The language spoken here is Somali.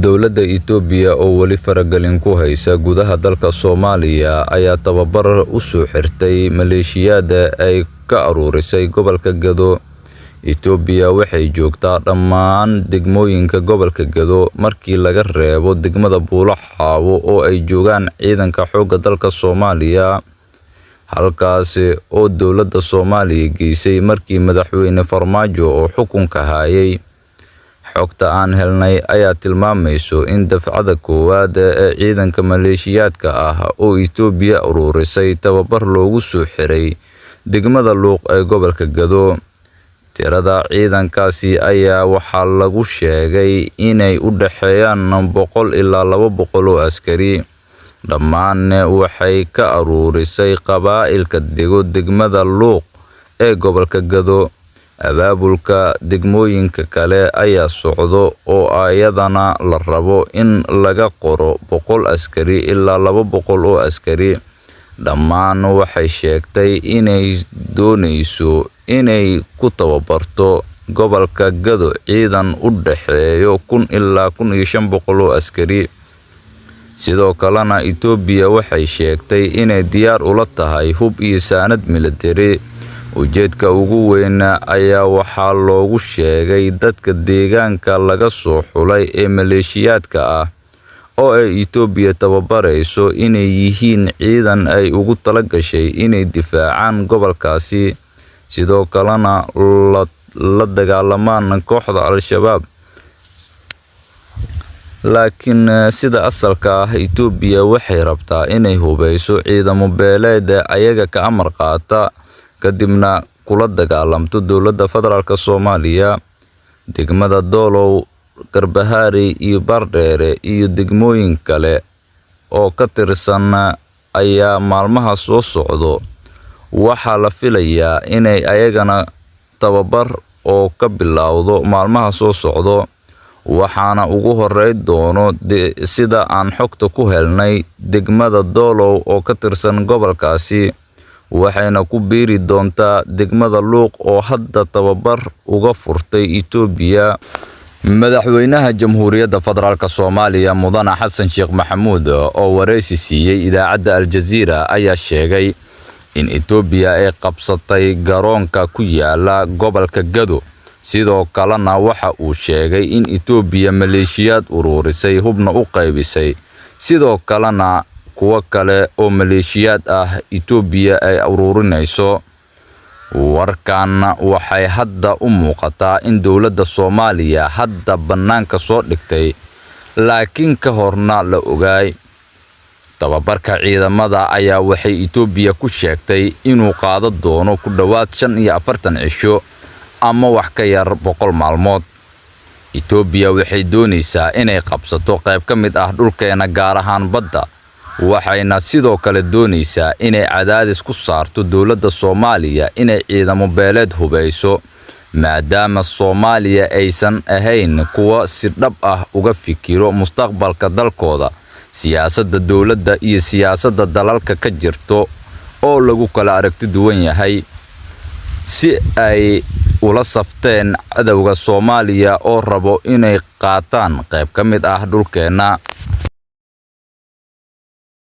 Dowladda Itoobiya oo wali faragelin ku haysa gudaha dalka Soomaaliya ayaa tababar u soo xirtay maleeshiyada ay ka aruurisay gobolka Gado. Itoobiya waxay joogtaa dhammaan degmooyinka gobolka Gado markii laga reebo degmada Buulaxaawo oo ay joogaan ciidanka xoogga dalka Soomaaliya, halkaas oo dowladda Soomaaliya geysay markii madaxweyne Farmaajo oo xukunka hayay. Xogta aan helnay ayaa tilmaamayso in dafcada koowaad ee ciidanka maleeshiyaadka ah oo Itoobiya ururisay tababar loogu soo xiray degmada Luuq ee gobolka Gado. Tirada ciidankaasi ayaa waxaa lagu sheegay inay u dhaxeeyaan 100 ilaa 200 oo askari. Dhammaan waxay ka aruurisay qabaa'ilka dego degmada Luuq ee gobolka Gado. Abaabulka degmooyinka kale ayaa socdo oo ayadana la rabo in laga qoro 100 askari ilaa 200 oo askari. Dhammaan waxay sheegtay inay doonayso inay ku tababarto gobolka Gado ciidan u dhaxeeyo 1,000 ilaa 1,500 oo askari. Sidoo kalena Itoobiya waxay sheegtay inay diyaar u tahay hub iyo saanad military. Ujeedka ugu weyn ayaa waxaa loogu sheegay dadka deegaanka laga soo xulay ee maleeshiyaadka ah oo ay Itoobiya tababarayso inay yihiin ciidan ay ugu talagashay inay difaacaan gobolkaasi, sidoo kalena la dagaalamaan kooxda Al-Shabaab. Laakiin sida asalka ah Itoobiya waxay rabtaa inay hubeyso ciidamo beeleed ayaga ka amar qaata kadibna kula dagaalamto dowladda federaalka Soomaaliya. Degmada Doolow, Garbahaari iyo Bardheere iyo degmooyin kale oo ka tirsan ayaa maalmaha soo socdo waxaa la filayaa inay ayagana tababar oo ka bilowdo maalmaha soo socdo, waxaana ugu horeyn doono sida aan xogta ku helnay degmada Doolow oo ka tirsan gobolkaasi, waxayna ku biiri doontaa degmada Luuq oo hadda tababar uga furtay Itoobiya. Madaxweynaha Jamhuuriyadda Federaalka Soomaaliya Mudane Xasan Sheekh Maxamuud oo wareysi siiyay idaacadda Al Jazeera ayaa sheegay in Itoobiya ay qabsatay garoonka ku yaala gobolka Gado. Sidoo kalena waxa uu sheegay in Itoobiya maleeshiyaad ururisay hubna u qaybisay, sidoo kalena kuwa kale oo maleeshiyaad ah Itoobiya ay ururinayso. Warkan waxay hadda u muuqataa in dowladda Soomaaliya hadda banaanka soo dhigtay, laakiin ka horna la ogaay. Tababarka ciidamada ayaa waxay Itoobiya ku sheegtay inuu qaado doono ku dhawaad 45 cisho ama wax ka yar 100 maalmood. Itoobiya waxay doonaysaa inay qabsato qayb ka mid ah dhulkeena gaar ahaan badda, waxayna sidoo kale doonaysaa inay cadaadis ku saarto dowladda Soomaaliya inay ciidamo beeleed hubeyso, maadaama Soomaaliya aysan ahayn kuwa si dhab ah uga fikiro mustaqbalka dalkooda. Siyaasadda dowladda iyo siyaasadda dalalka ka jirto oo lagu kala aragti duwan yahay, si ay ula safteen cadawga Soomaaliya oo rabo inay qaataan qayb ka mid ah dhulkeena.